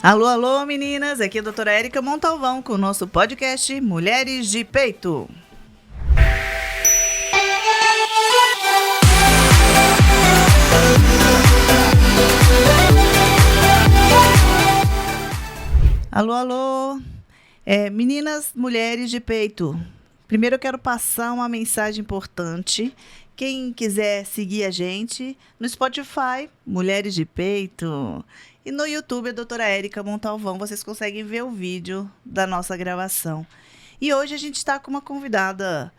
Alô, alô, meninas! Aqui é a doutora Érica Montalvão com o nosso podcast Mulheres de Peito. Alô, alô! Meninas, mulheres de peito. Primeiro eu quero passar uma mensagem importante. Quem quiser seguir a gente no Spotify, Mulheres de Peito. E no YouTube, a doutora Érica Montalvão, vocês conseguem ver o vídeo da nossa gravação. E hoje a gente está com uma convidada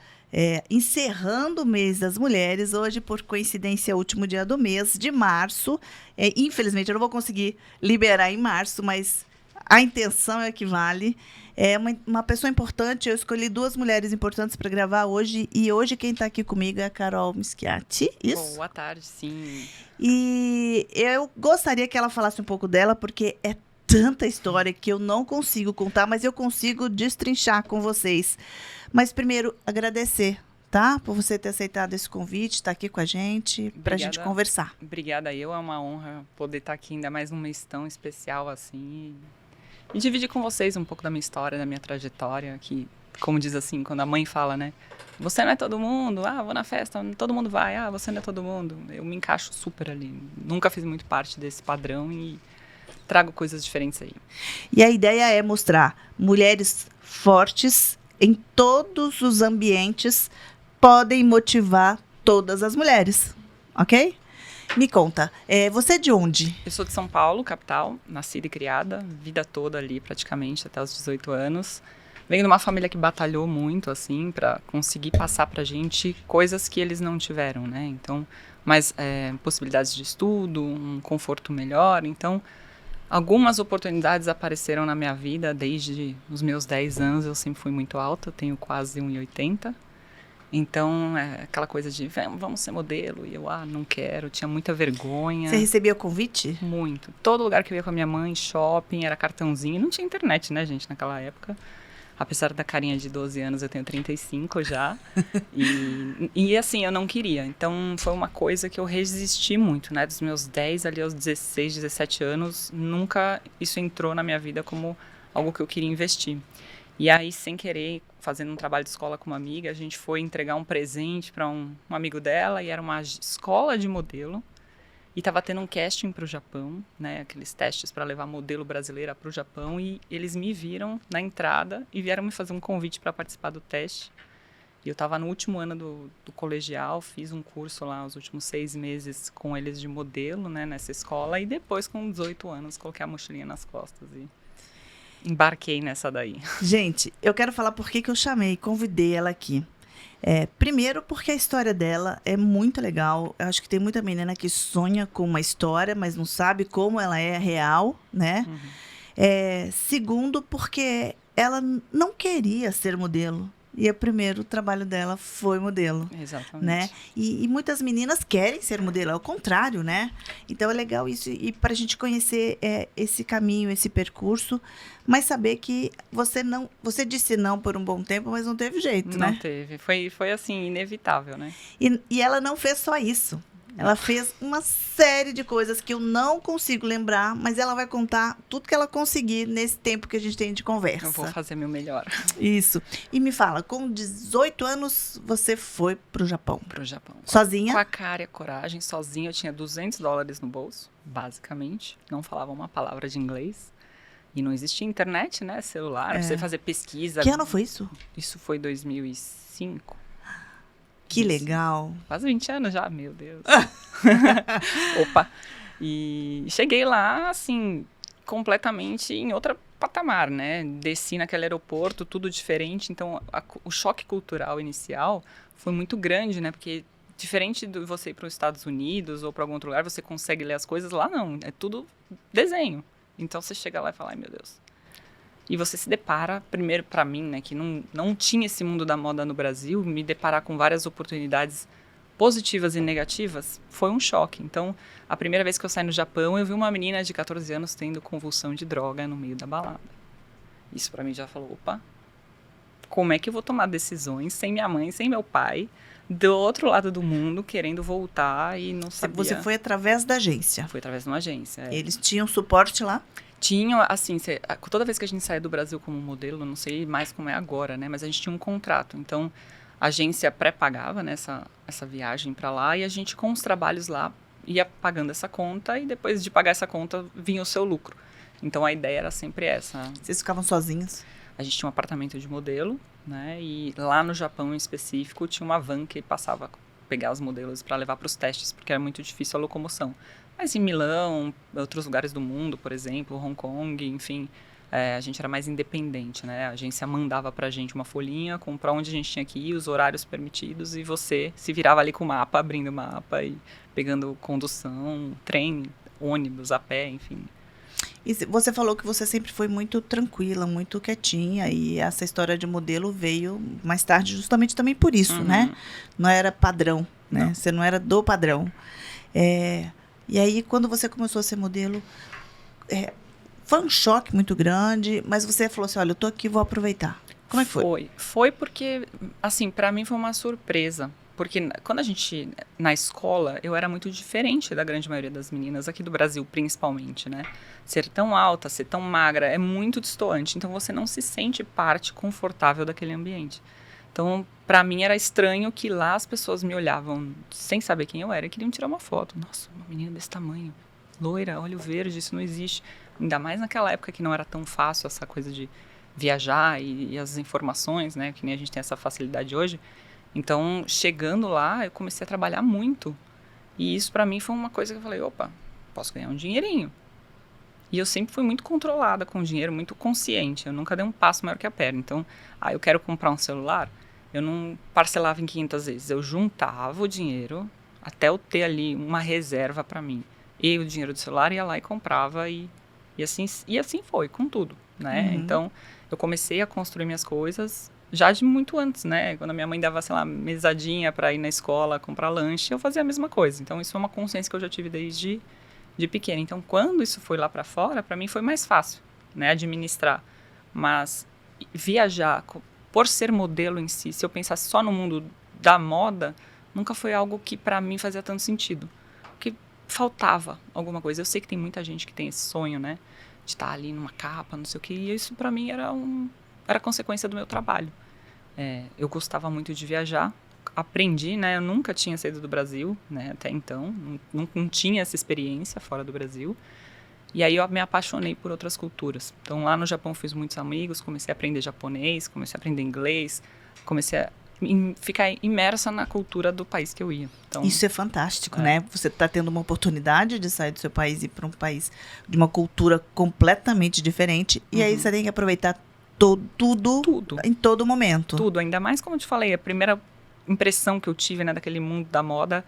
encerrando o mês das mulheres. Hoje, por coincidência, é o último dia do mês, de março. Infelizmente, eu não vou conseguir liberar em março, mas a intenção é que vale. É uma pessoa importante. Eu escolhi duas mulheres importantes para gravar hoje. E hoje quem está aqui comigo é a Carol Mischiati. Isso? Boa tarde, sim. E eu gostaria que ela falasse um pouco dela, porque é tanta história que eu não consigo contar, mas eu consigo destrinchar com vocês. Mas primeiro, agradecer, tá? Por você ter aceitado esse convite, estar aqui com a gente, para a gente conversar. Obrigada, é uma honra poder estar aqui ainda mais num mês tão especial assim. E dividir com vocês um pouco da minha história, da minha trajetória, que, como diz assim, quando a mãe fala, né? Você não é todo mundo, vou na festa, todo mundo vai, você não é todo mundo. Eu me encaixo super ali, nunca fiz muito parte desse padrão e trago coisas diferentes aí. E a ideia é mostrar mulheres fortes em todos os ambientes, podem motivar todas as mulheres, ok? Me conta, você é de onde? Eu sou de São Paulo, capital, nascida e criada, vida toda ali praticamente, até os 18 anos. Venho de uma família que batalhou muito, assim, para conseguir passar pra gente coisas que eles não tiveram, né? Então, possibilidades de estudo, um conforto melhor. Então, algumas oportunidades apareceram na minha vida desde os meus 10 anos. Eu sempre fui muito alta, eu tenho quase 1,80. Então, aquela coisa de, vamos ser modelo. E eu, não quero, tinha muita vergonha. Você recebia convite? Muito. Todo lugar que eu ia com a minha mãe, shopping, era cartãozinho. Não tinha internet, né, gente, naquela época. Apesar da carinha de 12 anos, eu tenho 35 já. E assim, eu não queria. Então, foi uma coisa que eu resisti muito, né? Dos meus 10 ali aos 16, 17 anos, nunca isso entrou na minha vida como algo que eu queria investir. E aí, sem querer, fazendo um trabalho de escola com uma amiga, a gente foi entregar um presente para um amigo dela, e era uma escola de modelo. E estava tendo um casting para o Japão, né, aqueles testes para levar modelo brasileira para o Japão, e eles me viram na entrada e vieram me fazer um convite para participar do teste. E eu estava no último ano do colegial, fiz um curso lá, os últimos 6 meses com eles de modelo, né, nessa escola, e depois, com 18 anos, coloquei a mochilinha nas costas e embarquei nessa daí. Gente, eu quero falar por que eu convidei ela aqui. Primeiro porque a história dela é muito legal. Eu acho que tem muita menina que sonha com uma história, mas não sabe como ela é real, né? Uhum. Segundo, porque ela não queria ser modelo. E o primeiro trabalho dela foi modelo. Exatamente. Né? E muitas meninas querem ser modelo, é o contrário, né? Então é legal isso, e para a gente conhecer esse caminho, esse percurso, mas saber que você disse não por um bom tempo, mas não teve jeito, né? Não teve, foi assim, inevitável, né? E ela não fez só isso. Ela fez uma série de coisas que eu não consigo lembrar, mas ela vai contar tudo que ela conseguir nesse tempo que a gente tem de conversa. Eu vou fazer meu melhor. Isso. E me fala, com 18 anos você foi pro Japão? Pro Japão. Sozinha? Com a cara e a coragem, sozinha. Eu tinha $200 no bolso, basicamente. Não falava uma palavra de inglês. E não existia internet, né? Celular, pra você fazer pesquisa. Que ano foi isso? Isso foi 2005. Que legal. Quase 20 anos já, meu Deus. Opa. E cheguei lá, assim, completamente em outro patamar, né? Desci naquele aeroporto, tudo diferente. Então, o choque cultural inicial foi muito grande, né? Porque diferente de você ir para os Estados Unidos ou para algum outro lugar, você consegue ler as coisas. Lá não, é tudo desenho. Então, você chega lá e fala, ai meu Deus. E você se depara, primeiro para mim, né, que não tinha esse mundo da moda no Brasil, me deparar com várias oportunidades positivas e negativas, foi um choque. Então, a primeira vez que eu saí no Japão, eu vi uma menina de 14 anos tendo convulsão de droga no meio da balada. Isso para mim já falou, opa, como é que eu vou tomar decisões sem minha mãe, sem meu pai, do outro lado do mundo, querendo voltar e não sabia. Você foi através da agência? Foi através de uma agência. Eles tinham suporte lá? Tinha, assim, toda vez que a gente saía do Brasil como modelo, não sei mais como é agora, né? Mas a gente tinha um contrato. Então, a agência pré-pagava, né, essa viagem para lá e a gente, com os trabalhos lá, ia pagando essa conta e depois de pagar essa conta, vinha o seu lucro. Então, a ideia era sempre essa. Vocês ficavam sozinhos? A gente tinha um apartamento de modelo, né? E lá no Japão, em específico, tinha uma van que passava pegar os modelos para levar para os testes, porque era muito difícil a locomoção. Mas em Milão, outros lugares do mundo, por exemplo, Hong Kong, enfim, a gente era mais independente, né? A agência mandava pra gente uma folhinha com pra onde a gente tinha que ir, os horários permitidos, e você se virava ali com o mapa, abrindo o mapa e pegando condução, trem, ônibus, a pé, enfim. E você falou que você sempre foi muito tranquila, muito quietinha, e essa história de modelo veio mais tarde justamente também por isso, né? Não era padrão, né? Não. Você não era do padrão. E aí, quando você começou a ser modelo, foi um choque muito grande, mas você falou assim, olha, eu tô aqui, vou aproveitar. Como é que foi? Foi porque, assim, pra mim foi uma surpresa. Porque quando a gente, na escola, eu era muito diferente da grande maioria das meninas, aqui do Brasil principalmente, né? Ser tão alta, ser tão magra, é muito destoante. Então, você não se sente parte confortável daquele ambiente. Então, pra mim era estranho que lá as pessoas me olhavam sem saber quem eu era e queriam tirar uma foto. Nossa, uma menina desse tamanho, loira, olho verde, isso não existe. Ainda mais naquela época que não era tão fácil essa coisa de viajar e as informações, né? Que nem a gente tem essa facilidade hoje. Então, chegando lá, eu comecei a trabalhar muito. E isso, pra mim, foi uma coisa que eu falei, opa, posso ganhar um dinheirinho. E eu sempre fui muito controlada com o dinheiro, muito consciente. Eu nunca dei um passo maior que a perna. Então, eu quero comprar um celular, eu não parcelava em 500 vezes. Eu juntava o dinheiro até eu ter ali uma reserva pra mim. E o dinheiro do celular ia lá e comprava e assim foi, com tudo, né? Então, eu comecei a construir minhas coisas já de muito antes, né? Quando a minha mãe dava, sei lá, mesadinha para ir na escola, comprar lanche, eu fazia a mesma coisa. Então, isso é uma consciência que eu já tive desde de pequena. Então, quando isso foi lá para fora, para mim foi mais fácil, né? Administrar. Mas viajar, por ser modelo em si, se eu pensasse só no mundo da moda, nunca foi algo que para mim fazia tanto sentido. Porque faltava alguma coisa. Eu sei que tem muita gente que tem esse sonho, né? De estar ali numa capa, não sei o quê. E isso para mim era consequência do meu trabalho. Eu gostava muito de viajar, aprendi, né? Eu nunca tinha saído do Brasil, né? Até então, não tinha essa experiência fora do Brasil. E aí eu me apaixonei por outras culturas. Então lá no Japão fiz muitos amigos, comecei a aprender japonês, comecei a aprender inglês, comecei a ficar imersa na cultura do país que eu ia. Então, isso é fantástico, né? Você está tendo uma oportunidade de sair do seu país e ir para um país de uma cultura completamente diferente. E aí você tem que aproveitar tudo em todo momento. Tudo, ainda mais como eu te falei, a primeira impressão que eu tive, né, daquele mundo da moda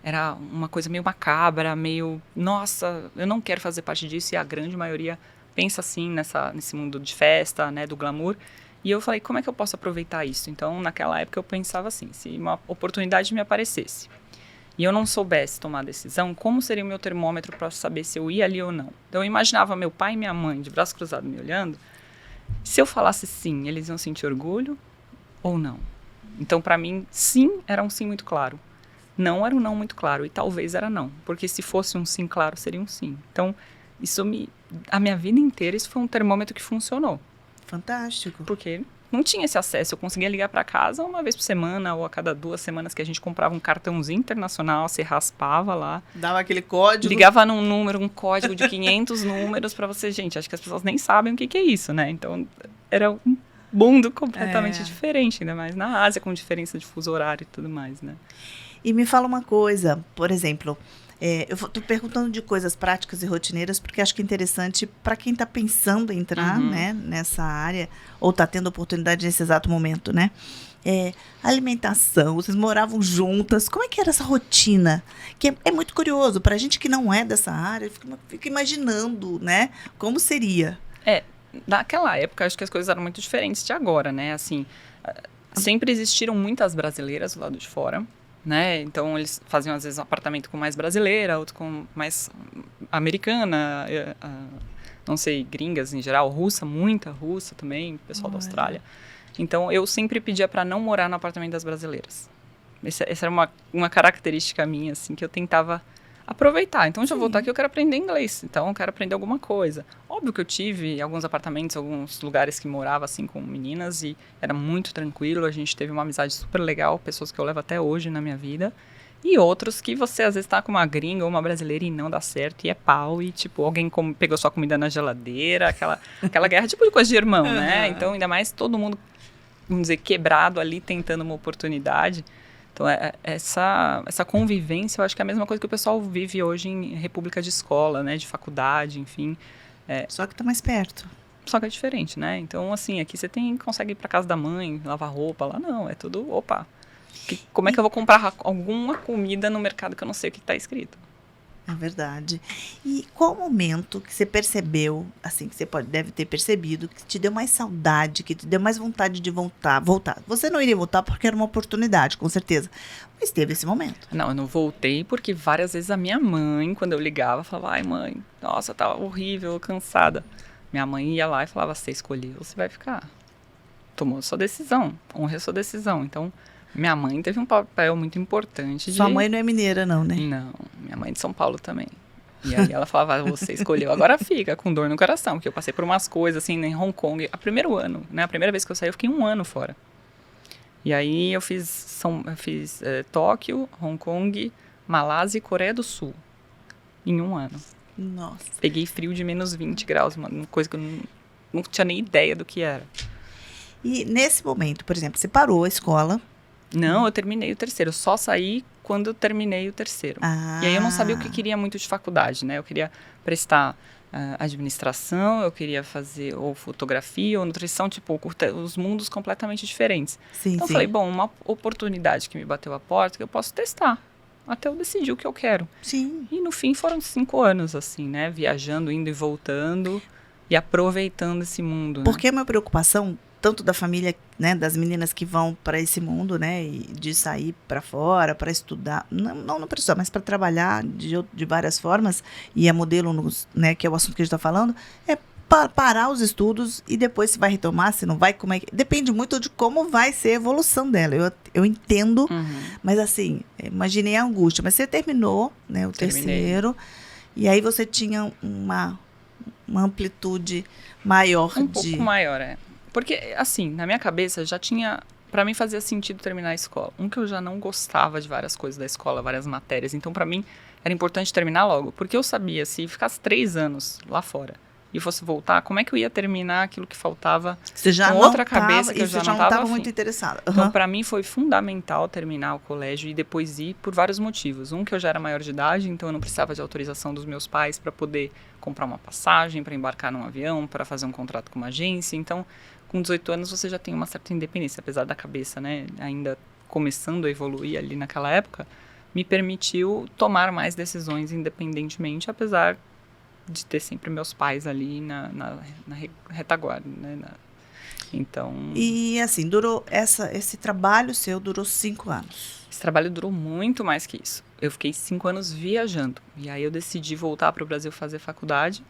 era uma coisa meio macabra, meio, nossa, eu não quero fazer parte disso, e a grande maioria pensa assim nesse mundo de festa, né, do glamour. E eu falei, como é que eu posso aproveitar isso? Então, naquela época eu pensava assim, se uma oportunidade me aparecesse e eu não soubesse tomar a decisão, como seria o meu termômetro para saber se eu ia ali ou não? Então eu imaginava meu pai e minha mãe de braço cruzado me olhando. Se eu falasse sim, eles iam sentir orgulho ou não? Então, para mim, sim era um sim muito claro. Não era um não muito claro. E talvez era não. Porque se fosse um sim claro, seria um sim. Então, a minha vida inteira, isso foi um termômetro que funcionou. Fantástico. Porque não tinha esse acesso. Eu conseguia ligar para casa uma vez por semana ou a cada 2 semanas que a gente comprava um cartãozinho internacional, você raspava lá. Dava aquele código. Ligava num número, um código de 500 números para você. Gente, acho que as pessoas nem sabem o que é isso, né? Então, era um mundo completamente diferente, ainda mais na Ásia, com diferença de fuso horário e tudo mais, né? E me fala uma coisa, por exemplo, eu estou perguntando de coisas práticas e rotineiras, porque acho que é interessante para quem está pensando em entrar, né, nessa área, ou está tendo oportunidade nesse exato momento, né? Alimentação, vocês moravam juntas, como é que era essa rotina? Que é muito curioso, para a gente que não é dessa área, fica imaginando, né, como seria. Naquela época, acho que as coisas eram muito diferentes de agora, né? Assim, sempre existiram muitas brasileiras do lado de fora, né? Então, eles faziam, às vezes, um apartamento com mais brasileira, outro com mais americana, não sei, gringas em geral, muita russa também, pessoal da Austrália. Então, eu sempre pedia para não morar no apartamento das brasileiras. Essa era uma característica minha, assim, que eu tentava aproveitar. Então, já Sim. vou estar aqui, eu quero aprender inglês. Então, eu quero aprender alguma coisa. Óbvio que eu tive alguns apartamentos, alguns lugares que morava, assim, com meninas. E era muito tranquilo. A gente teve uma amizade super legal. Pessoas que eu levo até hoje na minha vida. E outros que você, às vezes, tá com uma gringa ou uma brasileira e não dá certo. E é pau. E, tipo, alguém pegou sua comida na geladeira. Aquela guerra, tipo, de coisa de irmão, né? Então, ainda mais todo mundo, vamos dizer, quebrado ali, tentando uma oportunidade. Então, essa convivência, eu acho que é a mesma coisa que o pessoal vive hoje em república de escola, né? De faculdade, enfim. Só que tá mais perto. Só que é diferente, né? Então, assim, aqui você consegue ir pra casa da mãe, lavar roupa. Lá não, é tudo, opa. Como é que eu vou comprar alguma comida no mercado que eu não sei o que tá escrito? É verdade. E qual o momento que você percebeu, assim, que você deve ter percebido, que te deu mais saudade, que te deu mais vontade de voltar? Você não iria voltar porque era uma oportunidade, com certeza. Mas teve esse momento. Não, eu não voltei porque várias vezes a minha mãe, quando eu ligava, falava, ai mãe, nossa, tá horrível, cansada. Minha mãe ia lá e falava, você escolheu, você vai ficar. Tomou sua decisão, honre a sua decisão. Então, minha mãe teve um papel muito importante. Sua mãe não é mineira, não, né? Não, minha mãe é de São Paulo também. E aí ela falava, você escolheu, agora fica, com dor no coração. Porque eu passei por umas coisas, assim, em Hong Kong. A primeiro ano, né? A primeira vez que eu saí, eu fiquei 1 ano fora. E aí eu fiz Tóquio, Hong Kong, Malásia e Coreia do Sul. Em 1 ano. Nossa. Peguei frio de menos 20 graus, uma coisa que eu não tinha nem ideia do que era. E nesse momento, por exemplo, você parou a escola. Não, eu terminei o terceiro. Eu só saí quando eu terminei o terceiro. E aí eu não sabia o que queria muito de faculdade, né? Eu queria prestar administração, eu queria fazer ou fotografia ou nutrição, tipo, os mundos completamente diferentes. Sim, então eu falei, bom, uma oportunidade que me bateu a porta que eu posso testar. Até eu decidir o que eu quero. Sim. E no fim foram 5 anos, assim, né? Viajando, indo e voltando e aproveitando esse mundo. Porque a minha preocupação, tanto da família, né, das meninas que vão para esse mundo, né, e de sair para fora, para estudar, não para estudar, mas para trabalhar de várias formas, e a modelo, né, que é o assunto que a gente está falando, é parar os estudos e depois se vai retomar, se não vai, como é que... Depende muito de como vai ser a evolução dela. Eu entendo, mas assim, imaginei a angústia. Mas você terminou, né, o terceiro, e aí você tinha uma amplitude maior um pouco maior, Porque, assim, na minha cabeça já tinha... Pra mim fazia sentido terminar a escola. Que eu já não gostava de várias coisas da escola, várias matérias. Então, pra mim, era importante terminar logo. Porque eu sabia, se ficasse 3 anos lá fora e eu fosse voltar, como é que eu ia terminar aquilo que faltava você já com outra cabeça que eu já não estava muito interessada. Então, pra mim, foi fundamental terminar o colégio e depois ir por vários motivos. Que eu já era maior de idade, então eu não precisava de autorização dos meus pais para poder comprar uma passagem, para embarcar num avião, para fazer um contrato com uma agência. Então, com 18 anos você já tem uma certa independência, apesar da cabeça, né, ainda começando a evoluir ali naquela época, me permitiu tomar mais decisões independentemente, apesar de ter sempre meus pais ali na retaguarda, né, então... E assim, esse trabalho seu durou 5 anos? Esse trabalho durou muito mais que isso. Eu fiquei 5 anos viajando, e aí eu decidi voltar para o Brasil fazer faculdade.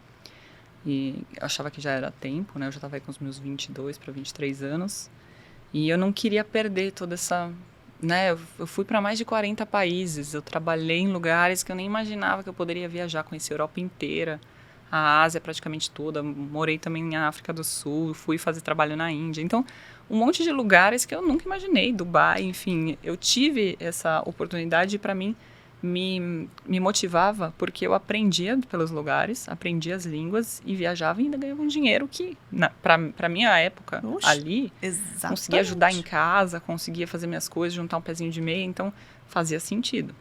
E eu achava que já era tempo, né? Eu já estava aí com os meus 22 para 23 anos. E eu não queria perder toda essa... né? Eu fui para mais de 40 países. Eu trabalhei em lugares que eu nem imaginava que eu poderia viajar. Conheci a Europa inteira, a Ásia praticamente toda. Morei também na África do Sul. Fui fazer trabalho na Índia. Então, um monte de lugares que eu nunca imaginei. Dubai, enfim. Eu tive essa oportunidade e, para mim, me motivava porque eu aprendia pelos lugares, aprendia as línguas e viajava e ainda ganhava um dinheiro que, pra minha época, ali, exatamente. Conseguia ajudar em casa, conseguia fazer minhas coisas, juntar um pezinho de meia, então fazia sentido.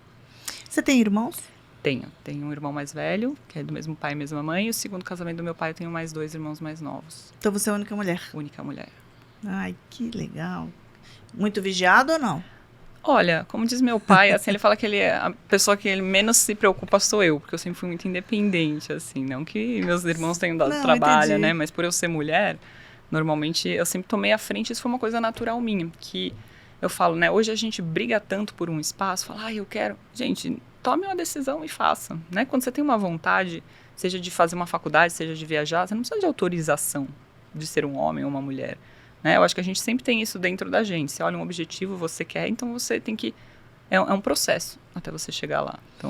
Você tem irmãos? Tenho um irmão mais velho, que é do mesmo pai e mesma mãe, e o segundo casamento do meu pai eu tenho mais 2 irmãos mais novos. Então você é a única mulher? Única mulher. Ai, que legal. Muito vigiado ou não? Olha, como diz meu pai, assim, ele fala que a pessoa que ele menos se preocupa sou eu, porque eu sempre fui muito independente, assim, não que meus irmãos tenham dado trabalho, né, mas por eu ser mulher, normalmente eu sempre tomei a frente, isso foi uma coisa natural minha, que eu falo, né, hoje a gente briga tanto por um espaço, fala, eu quero, gente, tome uma decisão e faça, né, quando você tem uma vontade, seja de fazer uma faculdade, seja de viajar, você não precisa de autorização de ser um homem ou uma mulher. Né? Eu acho que a gente sempre tem isso dentro da gente. Você olha um objetivo, você quer, então você tem que... É um processo até você chegar lá. Então...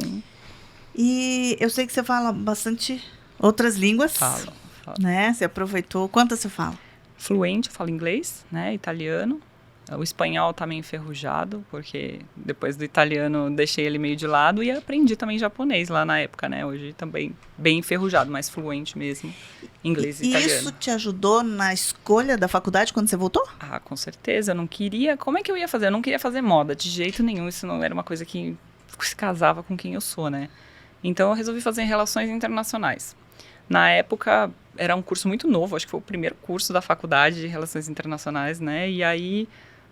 E eu sei que você fala bastante outras línguas, Falo. né? Você aproveitou. Quantas você fala? Fluente, eu falo inglês, né? Italiano. O espanhol tá meio enferrujado, porque depois do italiano deixei ele meio de lado e aprendi também japonês lá na época, né? Hoje também bem enferrujado, mas fluente mesmo, inglês e italiano. Isso te ajudou na escolha da faculdade quando você voltou? Ah, com certeza. Eu não queria... Como é que eu ia fazer? Eu não queria fazer moda, de jeito nenhum. Isso não era uma coisa que se casava com quem eu sou, né? Então eu resolvi fazer relações internacionais. Na época, era um curso muito novo, acho que foi o primeiro curso da faculdade de relações internacionais, né? E aí...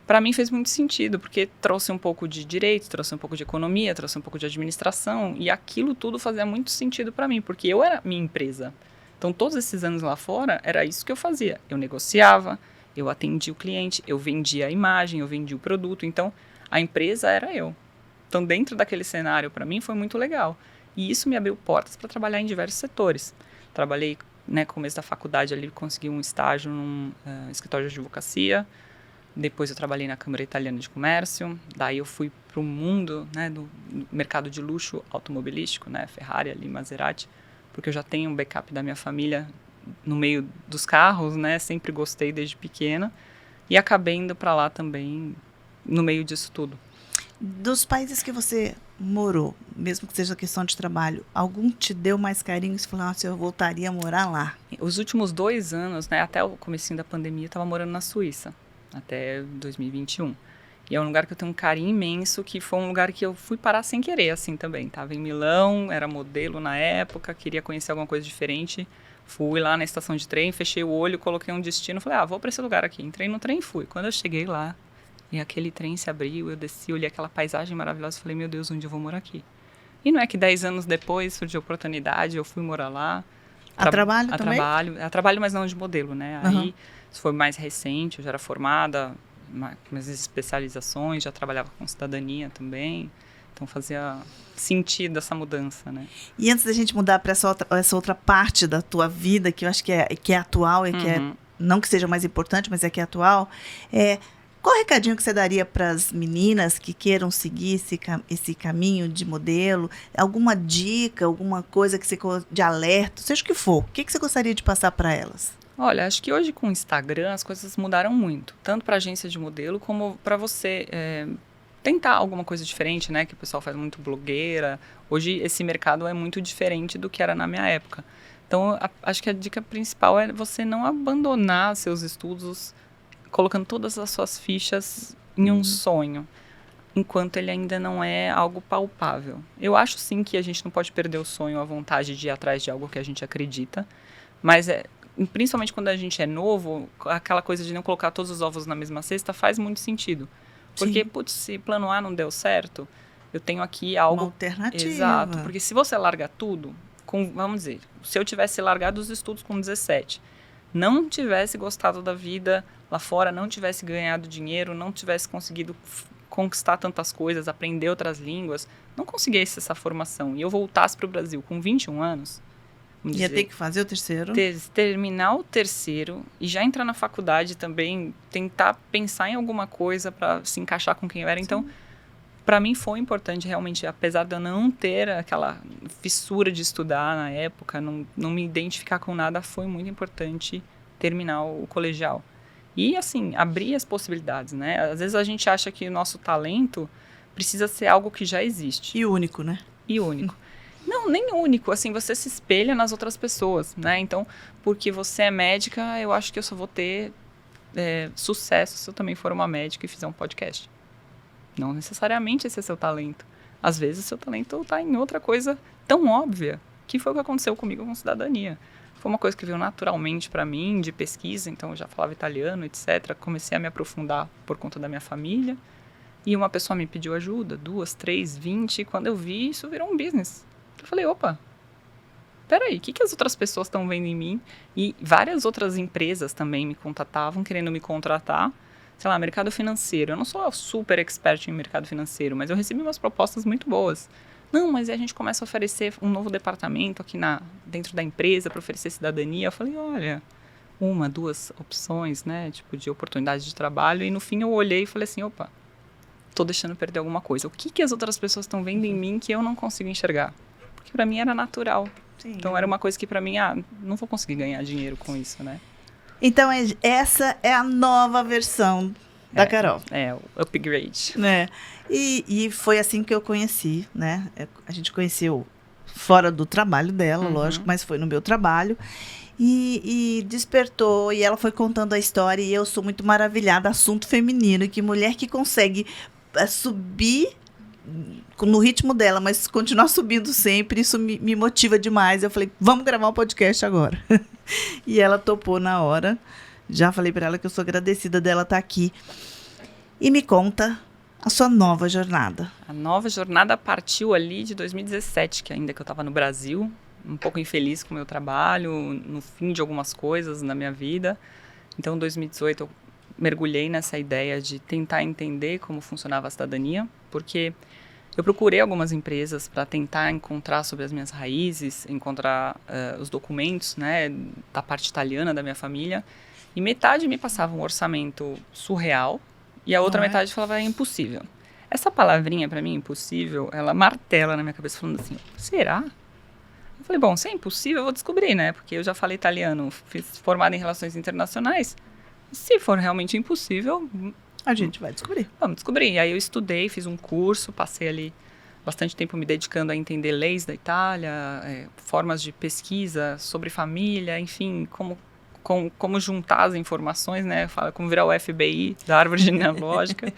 Para mim fez muito sentido, porque trouxe um pouco de direito, trouxe um pouco de economia, trouxe um pouco de administração, e aquilo tudo fazia muito sentido para mim, porque eu era minha empresa. Então, todos esses anos lá fora, era isso que eu fazia. Eu negociava, eu atendia o cliente, eu vendia a imagem, eu vendia o produto, então a empresa era eu. Então, dentro daquele cenário, para mim, foi muito legal. E isso me abriu portas para trabalhar em diversos setores. Trabalhei, né, no começo da faculdade ali, consegui um estágio num escritório de advocacia. Depois eu trabalhei na Câmara Italiana de Comércio, daí eu fui para o mundo, né, do mercado de luxo automobilístico, né, Ferrari ali, Maserati, porque eu já tenho um backup da minha família no meio dos carros, né, sempre gostei desde pequena, e acabei indo para lá também no meio disso tudo. Dos países que você morou, mesmo que seja questão de trabalho, algum te deu mais carinho e você falou, nossa, eu voltaria a morar lá? Os últimos 2 anos, né, até o comecinho da pandemia, eu estava morando na Suíça. Até 2021. E é um lugar que eu tenho um carinho imenso, que foi um lugar que eu fui parar sem querer, assim, também. Estava em Milão, era modelo na época, queria conhecer alguma coisa diferente. Fui lá na estação de trem, fechei o olho, coloquei um destino, falei, vou para esse lugar aqui. Entrei no trem e fui. Quando eu cheguei lá, e aquele trem se abriu, eu desci, olhei aquela paisagem maravilhosa, falei, meu Deus, onde eu vou morar aqui? E não é que 10 anos depois surgiu a oportunidade, eu fui morar lá. A trabalho também? A trabalho, mas não de modelo, né? Uhum. Aí... Isso foi mais recente, eu já era formada, minhas especializações, já trabalhava com cidadania também. Então fazia sentido essa mudança, né? E antes da gente mudar para essa outra parte da tua vida, que eu acho que é atual, e que é, não que seja mais importante, mas é que é atual, qual recadinho que você daria para as meninas que queiram seguir esse caminho de modelo? Alguma dica, alguma coisa que você de alerta, seja o que for, o que você gostaria de passar para elas? Olha, acho que hoje com o Instagram as coisas mudaram muito, tanto para a agência de modelo como para você tentar alguma coisa diferente, né? Que o pessoal faz muito blogueira. Hoje esse mercado é muito diferente do que era na minha época. Então, acho que a dica principal é você não abandonar seus estudos colocando todas as suas fichas em um sonho, enquanto ele ainda não é algo palpável. Eu acho sim que a gente não pode perder o sonho, a vontade de ir atrás de algo que a gente acredita, mas principalmente quando a gente é novo, aquela coisa de não colocar todos os ovos na mesma cesta faz muito sentido. Porque, putz, se plano A não deu certo, eu tenho aqui algo... Uma alternativa. Exato, porque se você larga tudo, vamos dizer, se eu tivesse largado os estudos com 17, não tivesse gostado da vida lá fora, não tivesse ganhado dinheiro, não tivesse conseguido conquistar tantas coisas, aprender outras línguas, não conseguisse essa formação, e eu voltasse para o Brasil com 21 anos... Ia ter que fazer o terceiro. Terminar o terceiro e já entrar na faculdade também, tentar pensar em alguma coisa para se encaixar com quem eu era. Sim. Então, para mim foi importante realmente, apesar de eu não ter aquela fissura de estudar na época, não me identificar com nada, foi muito importante terminar o colegial. E, assim, abrir as possibilidades, né? Às vezes a gente acha que o nosso talento precisa ser algo que já existe. E único, né? E único. Não, nem único, assim, você se espelha nas outras pessoas, né? Então, porque você é médica, eu acho que eu só vou ter sucesso se eu também for uma médica e fizer um podcast. Não necessariamente esse é seu talento. Às vezes, o seu talento está em outra coisa tão óbvia, que foi o que aconteceu comigo com cidadania. Foi uma coisa que veio naturalmente para mim, de pesquisa, então eu já falava italiano, etc. Comecei a me aprofundar por conta da minha família. E uma pessoa me pediu ajuda, 2, 3, 20, e quando eu vi, isso virou um business. Eu falei, opa, peraí, o que as outras pessoas estão vendo em mim? E várias outras empresas também me contatavam, querendo me contratar. Sei lá, mercado financeiro. Eu não sou super expert em mercado financeiro, mas eu recebi umas propostas muito boas. Não, mas aí a gente começa a oferecer um novo departamento aqui dentro da empresa para oferecer cidadania. Eu falei, olha, 1, 2 opções, né, tipo, de oportunidade de trabalho. E no fim eu olhei e falei assim, opa, tô deixando perder alguma coisa. O que as outras pessoas estão vendo em mim que eu não consigo enxergar? porque para mim era natural. Sim. Então era uma coisa que para mim, não vou conseguir ganhar dinheiro com isso, né? Então, essa é a nova versão da Carol. É, o upgrade. Né? E foi assim que eu conheci, né? A gente conheceu fora do trabalho dela, lógico, mas foi no meu trabalho. E despertou, e ela foi contando a história, e eu sou muito maravilhada, assunto feminino, que mulher que consegue subir no ritmo dela, mas continuar subindo sempre, isso me motiva demais. Eu falei, vamos gravar um podcast agora. E ela topou na hora. Já falei para ela que eu sou agradecida dela estar aqui. E me conta a sua nova jornada. A nova jornada partiu ali de 2017, que ainda que eu estava no Brasil, um pouco infeliz com o meu trabalho, no fim de algumas coisas na minha vida. Então, em 2018, eu mergulhei nessa ideia de tentar entender como funcionava a cidadania, porque eu procurei algumas empresas para tentar encontrar sobre as minhas raízes, encontrar os documentos, né, da parte italiana da minha família, e metade me passava um orçamento surreal, e a outra metade falava, é impossível. Essa palavrinha, para mim, impossível, ela martela na minha cabeça, falando assim, será? Eu falei, bom, se é impossível, eu vou descobrir, né? Porque eu já falei italiano, fiz formada em relações internacionais. Se for realmente impossível, a gente vai descobrir. Vamos descobrir. E aí eu estudei, fiz um curso, passei ali bastante tempo me dedicando a entender leis da Itália, formas de pesquisa sobre família, enfim, como juntar as informações, né? Fala como virar o FBI da árvore genealógica.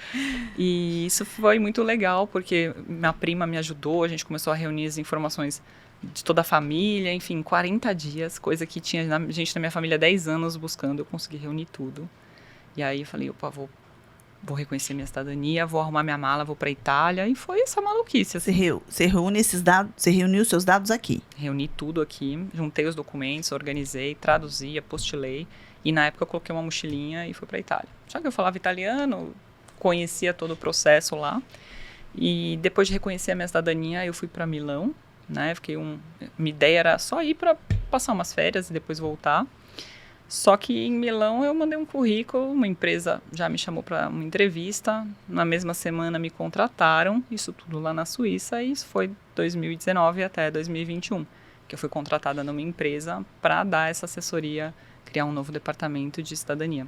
E isso foi muito legal, porque minha prima me ajudou, a gente começou a reunir as informações de toda a família, enfim, 40 dias, coisa que tinha gente na minha família 10 anos buscando, eu consegui reunir tudo. E aí eu falei, opa, vou reconhecer minha cidadania, vou arrumar minha mala, vou pra Itália, e foi essa maluquice. Assim. Você reúne esses dados, você reuniu seus dados aqui? Reuni tudo aqui, juntei os documentos, organizei, traduzi, apostilei, e na época eu coloquei uma mochilinha e fui pra Itália. Já que eu falava italiano, conhecia todo o processo lá, e depois de reconhecer a minha cidadania, eu fui pra Milão, né, minha ideia era só ir pra passar umas férias e depois voltar. Só que em Milão eu mandei um currículo, uma empresa já me chamou para uma entrevista, na mesma semana me contrataram, isso tudo lá na Suíça, e isso foi 2019 até 2021, que eu fui contratada numa empresa para dar essa assessoria, criar um novo departamento de cidadania.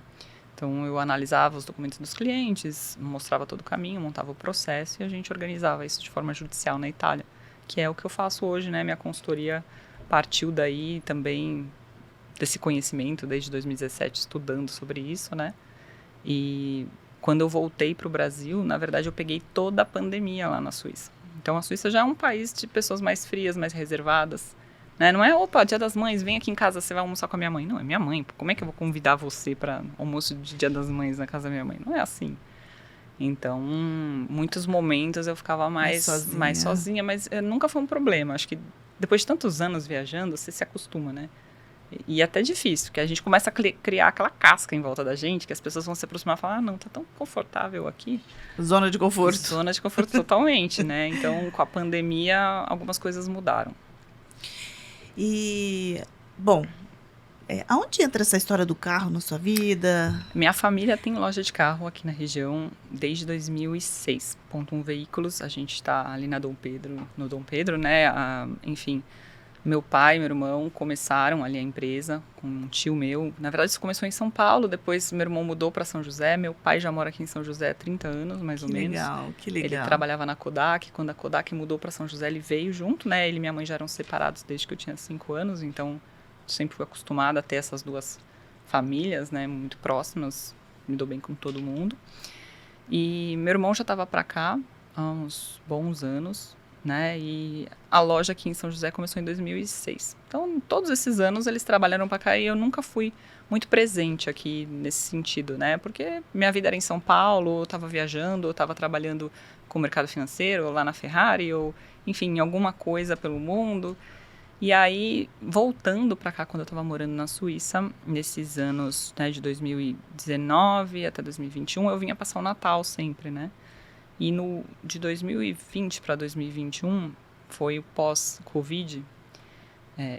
Então eu analisava os documentos dos clientes, mostrava todo o caminho, montava o processo e a gente organizava isso de forma judicial na Itália, que é o que eu faço hoje, né? Minha consultoria partiu daí também, desse conhecimento desde 2017 estudando sobre isso, né? E quando eu voltei para o Brasil, na verdade eu peguei toda a pandemia lá na Suíça. Então a Suíça já é um país de pessoas mais frias, mais reservadas, né? Não é, opa, Dia das Mães, vem aqui em casa, você vai almoçar com a minha mãe. Não, é minha mãe. Como é que eu vou convidar você para almoço de Dia das Mães na casa da minha mãe? Não é assim. Então, muitos momentos eu ficava mais sozinha, mas nunca foi um problema. Acho que depois de tantos anos viajando, você se acostuma, né? E é até difícil, porque a gente começa a criar aquela casca em volta da gente, que as pessoas vão se aproximar e falar, não, tá tão confortável aqui. Zona de conforto. Zona de conforto totalmente, né? Então, com a pandemia, algumas coisas mudaram. E, bom, aonde entra essa história do carro na sua vida? Minha família tem loja de carro aqui na região desde 2006. Ponto 1 Veículos, a gente está ali no Dom Pedro, né? Enfim, meu pai e meu irmão começaram ali a empresa com um tio meu. Na verdade, isso começou em São Paulo, depois meu irmão mudou para São José. Meu pai já mora aqui em São José há 30 anos, mais ou menos. Que legal. Ele trabalhava na Kodak. Quando a Kodak mudou para São José, ele veio junto, né? Ele e minha mãe já eram separados desde que eu tinha 5 anos, então sempre fui acostumada a ter essas duas famílias, né? Muito próximas, me dou bem com todo mundo. E meu irmão já estava para cá há uns bons anos, né? E a loja aqui em São José começou em 2006. Então, todos esses anos eles trabalharam para cá e eu nunca fui muito presente aqui nesse sentido, né? Porque minha vida era em São Paulo, eu estava viajando, eu estava trabalhando com o mercado financeiro, ou lá na Ferrari, ou enfim, em alguma coisa pelo mundo. E aí, voltando para cá, quando eu estava morando na Suíça, nesses anos, né, de 2019 até 2021, eu vinha passar o Natal sempre, né? E de 2020 para 2021, foi o pós-Covid,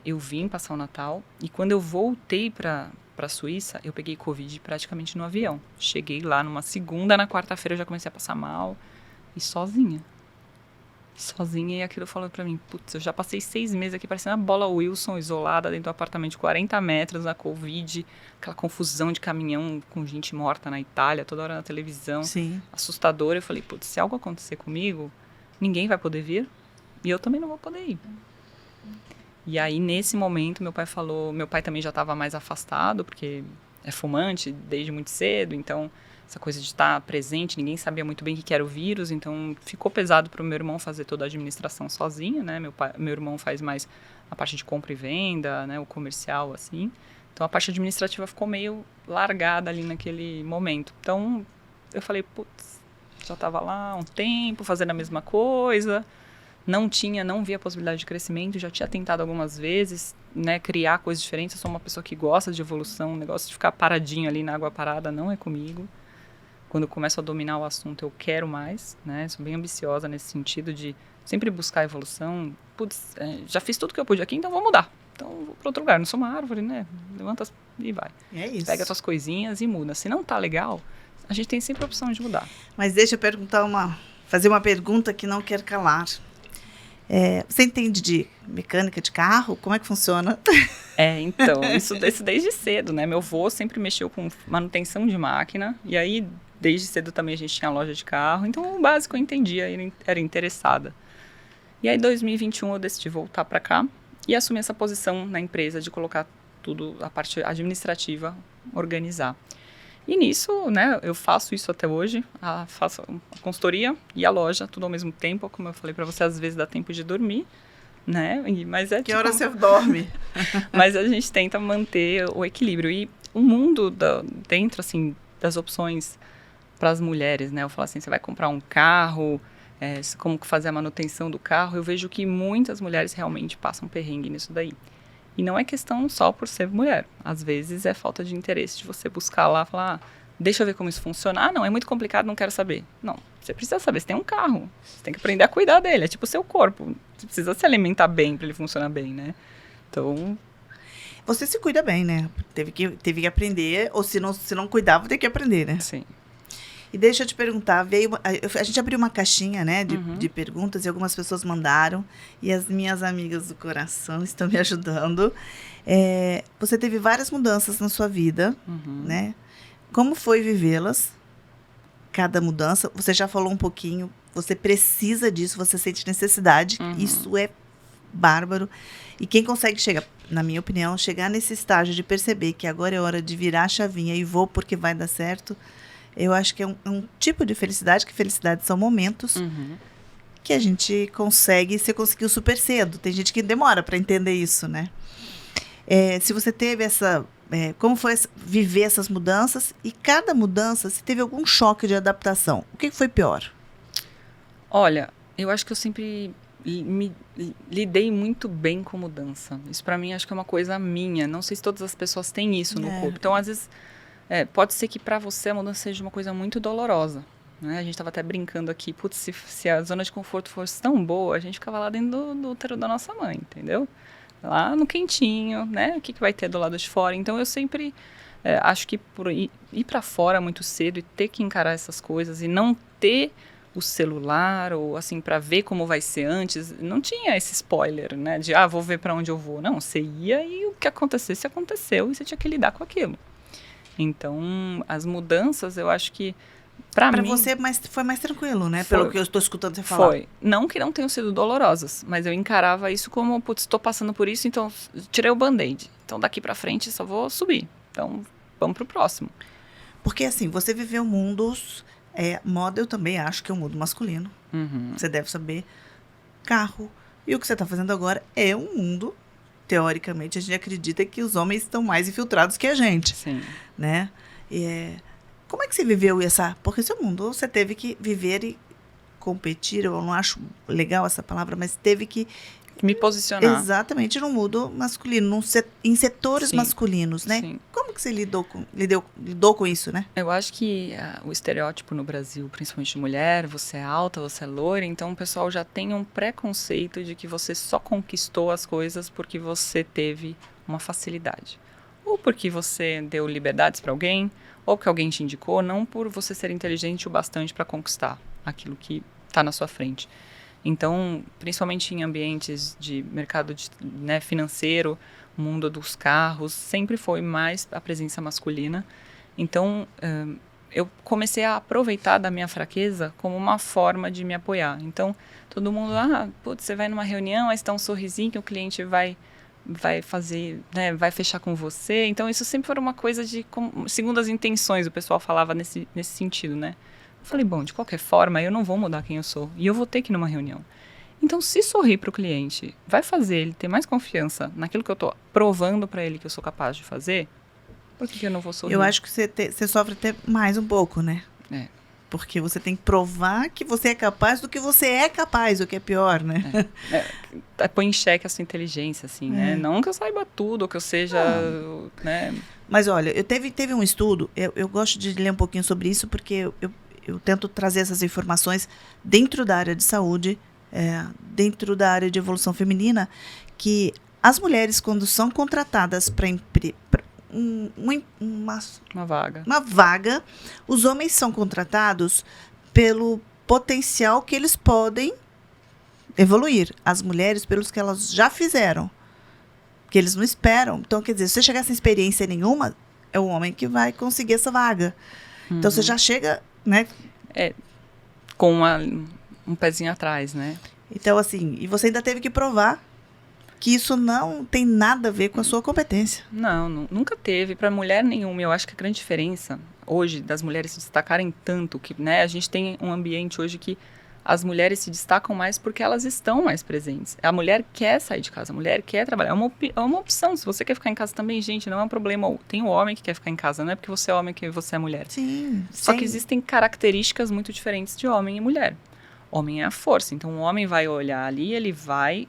eu vim passar o Natal. E quando eu voltei para a Suíça, eu peguei Covid praticamente no avião. Cheguei lá numa segunda, na quarta-feira eu já comecei a passar mal e sozinha. sozinha, e aquilo falou pra mim, putz, eu já passei 6 meses aqui parecendo uma bola Wilson, isolada dentro do apartamento de 40 metros, na Covid, aquela confusão de caminhão com gente morta na Itália, toda hora na televisão, Sim. assustador. Eu falei, putz, se algo acontecer comigo, ninguém vai poder vir, e eu também não vou poder ir. E aí, nesse momento, meu pai também já estava mais afastado, porque é fumante desde muito cedo, então essa coisa de estar presente, ninguém sabia muito bem o que era o vírus, então ficou pesado para o meu irmão fazer toda a administração sozinho, né? Meu irmão faz mais a parte de compra e venda, né? O comercial, assim. Então a parte administrativa ficou meio largada ali naquele momento. Então eu falei, putz, já estava lá há um tempo fazendo a mesma coisa, não via a possibilidade de crescimento, já tinha tentado algumas vezes, né, criar coisas diferentes. Eu sou uma pessoa que gosta de evolução, o negócio de ficar paradinho ali na água parada não é comigo. Quando eu começo a dominar o assunto, eu quero mais, né? Sou bem ambiciosa nesse sentido de sempre buscar evolução. Putz, já fiz tudo que eu pude aqui, então vou mudar. Então vou para outro lugar. Não sou uma árvore, né? Levanta e vai. É isso. Pega suas coisinhas e muda. Se não tá legal, a gente tem sempre a opção de mudar. Mas deixa eu fazer uma pergunta que não quer calar. Você entende de mecânica de carro? Como é que funciona? Então, isso desde cedo, né? Meu avô sempre mexeu com manutenção de máquina, e aí, desde cedo também a gente tinha loja de carro, então o básico eu entendia, era interessada. E aí, em 2021, eu decidi voltar para cá e assumir essa posição na empresa de colocar tudo, a parte administrativa, organizar. E nisso, né, eu faço isso até hoje, faço a consultoria e a loja, tudo ao mesmo tempo, como eu falei para você, às vezes dá tempo de dormir, né, mas Que hora você dorme? Mas a gente tenta manter o equilíbrio. E o mundo dentro, assim, das opções para as mulheres, né, eu falo assim, você vai comprar um carro, como fazer a manutenção do carro, eu vejo que muitas mulheres realmente passam perrengue nisso daí. E não é questão só por ser mulher. Às vezes é falta de interesse de você buscar lá, falar, deixa eu ver como isso funciona. Não, é muito complicado, não quero saber. Não, você precisa saber, você tem um carro, você tem que aprender a cuidar dele, é tipo o seu corpo. Você precisa se alimentar bem para ele funcionar bem, né? Então... Você se cuida bem, né? Teve que aprender, ou se não cuidava, tem que aprender, né? Sim. E deixa eu te perguntar, a gente abriu uma caixinha, né, de perguntas, e algumas pessoas mandaram, e as minhas amigas do coração estão me ajudando. Você teve várias mudanças na sua vida, né? Como foi vivê-las? Cada mudança, você já falou um pouquinho, você precisa disso, você sente necessidade, isso é bárbaro. E quem consegue chegar, na minha opinião, chegar nesse estágio de perceber que agora é hora de virar a chavinha e vou porque vai dar certo, eu acho que é um tipo de felicidade, que felicidade são momentos que a gente consegue, você conseguiu super cedo. Tem gente que demora para entender isso, né? Se você teve como foi viver essas mudanças, e cada mudança, se teve algum choque de adaptação, o que foi pior? Olha, eu acho que eu sempre me lidei muito bem com mudança. Isso para mim acho que é uma coisa minha. Não sei se todas as pessoas têm isso no corpo. Então, às vezes... pode ser que para você a mudança seja uma coisa muito dolorosa, né? A gente estava até brincando aqui, putz, se a zona de conforto fosse tão boa, a gente ficava lá dentro do útero da nossa mãe, entendeu? Lá no quentinho, né? O que vai ter do lado de fora? Então eu sempre acho que por ir para fora muito cedo e ter que encarar essas coisas e não ter o celular ou assim para ver como vai ser antes, não tinha esse spoiler, né? De vou ver para onde eu vou. Não, você ia e o que acontecesse aconteceu e você tinha que lidar com aquilo. Então, as mudanças, eu acho que, para mim... Para você foi mais tranquilo, né? Pelo que eu estou escutando você falar. Foi. Não que não tenham sido dolorosas, mas eu encarava isso como, putz, estou passando por isso, então tirei o band-aid. Então, daqui para frente, só vou subir. Então, vamos pro próximo. Porque, assim, você viveu mundos... moda, eu também acho que é um mundo masculino. Você deve saber. Carro. E o que você está fazendo agora é um mundo... Teoricamente, a gente acredita que os homens estão mais infiltrados que a gente. Sim. Né? Como é que você viveu essa... Porque seu mundo, você teve que viver e competir, eu não acho legal essa palavra, mas teve que... Me posicionar. Exatamente, no mundo masculino, em setores masculinos, né? Sim. Como que você lidou com isso, né? Eu acho que o estereótipo no Brasil, principalmente de mulher, você é alta, você é loira, então o pessoal já tem um preconceito de que você só conquistou as coisas porque você teve uma facilidade. Ou porque você deu liberdades para alguém, ou porque alguém te indicou, não por você ser inteligente o bastante para conquistar aquilo que está na sua frente. Então, principalmente em ambientes de mercado né, financeiro, mundo dos carros, sempre foi mais a presença masculina. Então, eu comecei a aproveitar da minha fraqueza como uma forma de me apoiar. Então, todo mundo, putz, você vai numa reunião, aí está um sorrisinho que o cliente vai fazer, né, vai fechar com você. Então, isso sempre foi uma coisa de segundo as intenções, o pessoal falava nesse sentido, né? Eu falei, bom, de qualquer forma, eu não vou mudar quem eu sou. E eu vou ter que ir numa reunião. Então, se sorrir para o cliente vai fazer ele ter mais confiança naquilo que eu estou provando para ele que eu sou capaz de fazer, por que eu não vou sorrir? Eu acho que você sofre até mais um pouco, né? É. Porque você tem que provar que você é capaz do que você é capaz, o que é pior, né? Põe em xeque a sua inteligência, assim, né? Não que eu saiba tudo, ou que eu seja, né? Mas olha, teve um estudo, eu gosto de ler um pouquinho sobre isso, porque eu tento trazer essas informações dentro da área de saúde, dentro da área de evolução feminina, que as mulheres, quando são contratadas para uma vaga, os homens são contratados pelo potencial que eles podem evoluir. As mulheres, pelos que elas já fizeram, que eles não esperam. Então, quer dizer, se você chegar sem experiência nenhuma, é o homem que vai conseguir essa vaga. Então, você já chega, né? Com um pezinho atrás, né? Então, assim, e você ainda teve que provar que isso não tem nada a ver com a sua competência. Não, nunca teve para mulher nenhuma. Eu acho que a grande diferença hoje das mulheres se destacarem tanto, que, né, a gente tem um ambiente hoje que as mulheres se destacam mais porque elas estão mais presentes. A mulher quer sair de casa, a mulher quer trabalhar. É uma opção. Se você quer ficar em casa também, gente, não é um problema. Tem o homem que quer ficar em casa, não é porque você é homem que você é mulher. Sim. Só que existem características muito diferentes de homem e mulher. Homem é a força. Então, o homem vai olhar ali, ele vai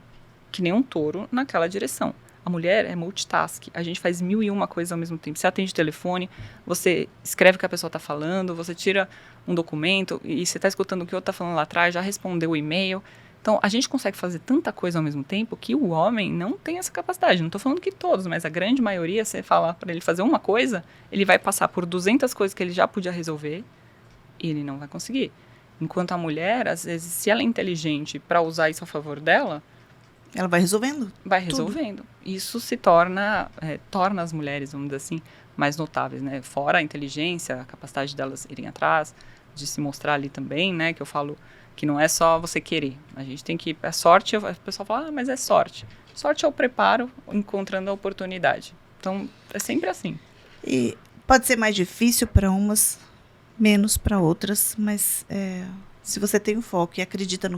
que nem um touro naquela direção. A mulher é multitask. A gente faz 1001 coisas ao mesmo tempo. Você atende o telefone, você escreve o que a pessoa está falando, você tira um documento e você está escutando o que o outro está falando lá atrás, já respondeu o e-mail. Então, a gente consegue fazer tanta coisa ao mesmo tempo que o homem não tem essa capacidade. Não estou falando que todos, mas a grande maioria, você falar para ele fazer uma coisa, ele vai passar por 200 coisas que ele já podia resolver e ele não vai conseguir. Enquanto a mulher, às vezes, se ela é inteligente para usar isso a favor dela, ela vai resolvendo. Vai resolvendo. Tudo. Isso se torna as mulheres, vamos dizer assim, mais notáveis, né? Fora a inteligência, a capacidade delas irem atrás, de se mostrar ali também, né? Que eu falo que não é só você querer. A gente tem que... É sorte, o pessoal fala, mas é sorte. Sorte é o preparo, encontrando a oportunidade. Então, é sempre assim. E pode ser mais difícil para umas, menos para outras, mas... se você tem um foco e acredita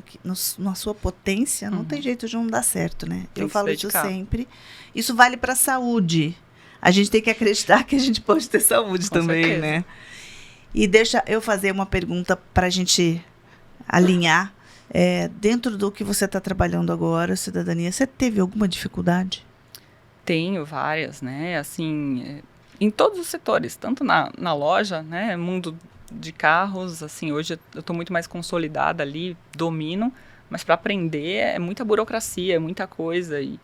na sua potência, não tem jeito de não dar certo, né? Eu falo isso sempre. Isso vale para a saúde. A gente tem que acreditar que a gente pode ter saúde também, certeza, né? E deixa eu fazer uma pergunta para a gente alinhar. Dentro do que você está trabalhando agora, cidadania, você teve alguma dificuldade? Tenho várias, né? Assim, em todos os setores, tanto na loja, né? Mundo de carros, assim, hoje eu estou muito mais consolidada ali, domino, mas para aprender é muita burocracia, é muita coisa, e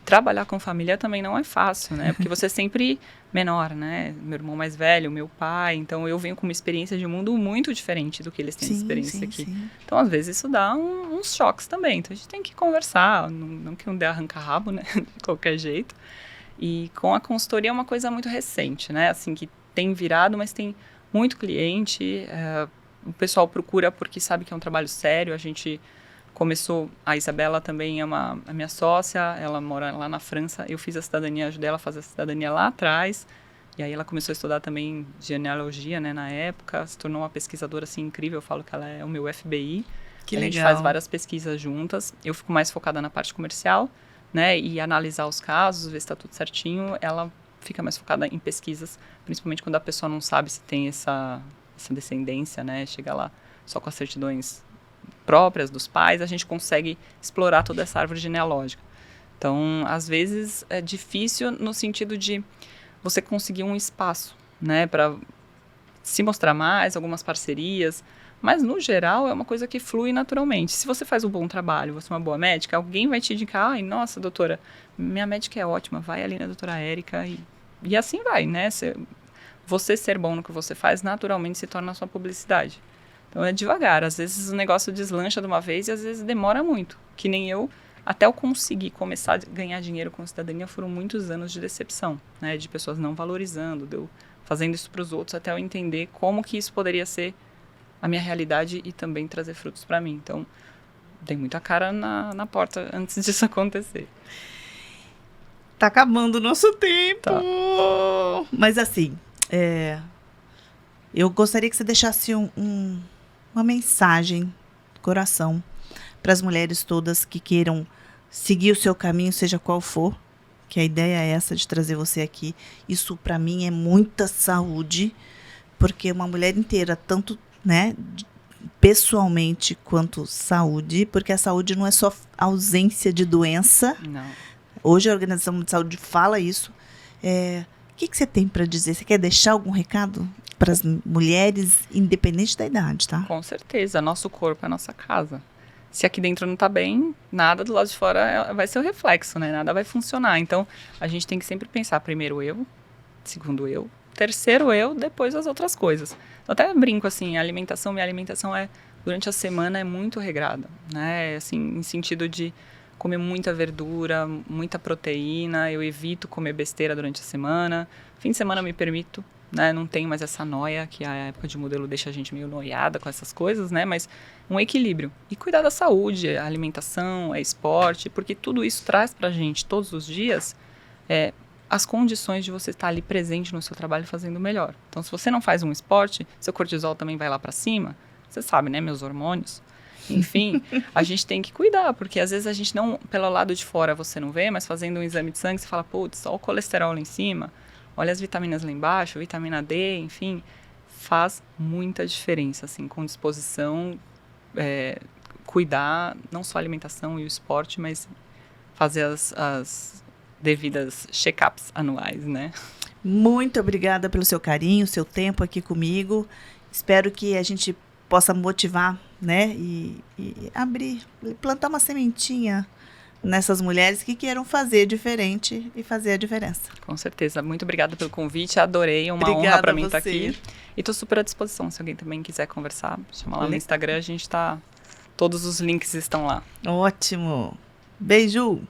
trabalhar com família também não é fácil, né, porque você é sempre menor, né, meu irmão mais velho, meu pai, então eu venho com uma experiência de mundo muito diferente do que eles têm de experiência aqui. Sim. Então, às vezes, isso dá uns choques também, então a gente tem que conversar, não que um dê arranca-rabo, né, de qualquer jeito, e com a consultoria é uma coisa muito recente, né, assim, que tem virado, mas tem muito cliente, o pessoal procura porque sabe que é um trabalho sério. A gente começou, a Isabela também é a minha sócia, ela mora lá na França, eu fiz a cidadania, ajudei ela a fazer a cidadania lá atrás, e aí ela começou a estudar também genealogia, né, na época, se tornou uma pesquisadora assim incrível, eu falo que ela é o meu FBI, que a legal. gente faz várias pesquisas juntas, eu fico mais focada na parte comercial, né, e analisar os casos, ver se está tudo certinho, ela fica mais focada em pesquisas, principalmente quando a pessoa não sabe se tem essa descendência, né? Chega lá só com as certidões próprias dos pais, a gente consegue explorar toda essa árvore genealógica. Então, às vezes, é difícil no sentido de você conseguir um espaço, né? Para se mostrar mais, algumas parcerias, mas, no geral, é uma coisa que flui naturalmente. Se você faz um bom trabalho, você é uma boa médica, alguém vai te indicar, ai, nossa, doutora, minha médica é ótima, vai ali na doutora Érica e assim vai, né? Você ser bom no que você faz, naturalmente se torna a sua publicidade. Então é devagar. Às vezes o negócio deslancha de uma vez e às vezes demora muito. Que nem eu, até eu conseguir começar a ganhar dinheiro com cidadania, foram muitos anos de decepção, né? De pessoas não valorizando, de eu fazendo isso para os outros, até eu entender como que isso poderia ser a minha realidade e também trazer frutos para mim. Então, dei muita cara na porta antes disso acontecer. Tá acabando o nosso tempo. Tá. Mas assim, eu gostaria que você deixasse uma mensagem do coração para as mulheres todas que queiram seguir o seu caminho, seja qual for, que a ideia é essa de trazer você aqui. Isso para mim é muita saúde, porque uma mulher inteira, tanto, né, pessoalmente quanto saúde, porque a saúde não é só ausência de doença. Não. Hoje a Organização Mundial de Saúde fala isso. O que você tem para dizer? Você quer deixar algum recado para as mulheres, independente da idade, tá? Com certeza. Nosso corpo é a nossa casa. Se aqui dentro não está bem, nada do lado de fora vai ser o reflexo, né? Nada vai funcionar. Então, a gente tem que sempre pensar primeiro eu, segundo eu, terceiro eu, depois as outras coisas. Eu até brinco assim, minha alimentação durante a semana é muito regrada, né? Assim, em sentido de comer muita verdura, muita proteína, eu evito comer besteira durante a semana. Fim de semana eu me permito, né? Não tenho mais essa noia, que a época de modelo deixa a gente meio noiada com essas coisas, né? Mas um equilíbrio. E cuidar da saúde, a alimentação, esporte, porque tudo isso traz pra gente, todos os dias, as condições de você estar ali presente no seu trabalho fazendo melhor. Então, se você não faz um esporte, seu cortisol também vai lá pra cima. Você sabe, né? Meus hormônios. Enfim, a gente tem que cuidar, porque às vezes a gente não, pelo lado de fora você não vê, mas fazendo um exame de sangue você fala, putz, olha o colesterol lá em cima, olha as vitaminas lá embaixo, vitamina D, enfim, faz muita diferença, assim, com disposição, cuidar, não só a alimentação e o esporte, mas fazer as devidas check-ups anuais, né? Muito obrigada pelo seu carinho, seu tempo aqui comigo. Espero que a gente possa motivar, né, e plantar uma sementinha nessas mulheres que queiram fazer diferente e fazer a diferença. Com certeza. Muito obrigada pelo convite. Adorei. Uma honra para mim estar aqui. E estou super à disposição. Se alguém também quiser conversar, chama lá no Instagram. A gente tá... Todos os links estão lá. Ótimo. Beijo.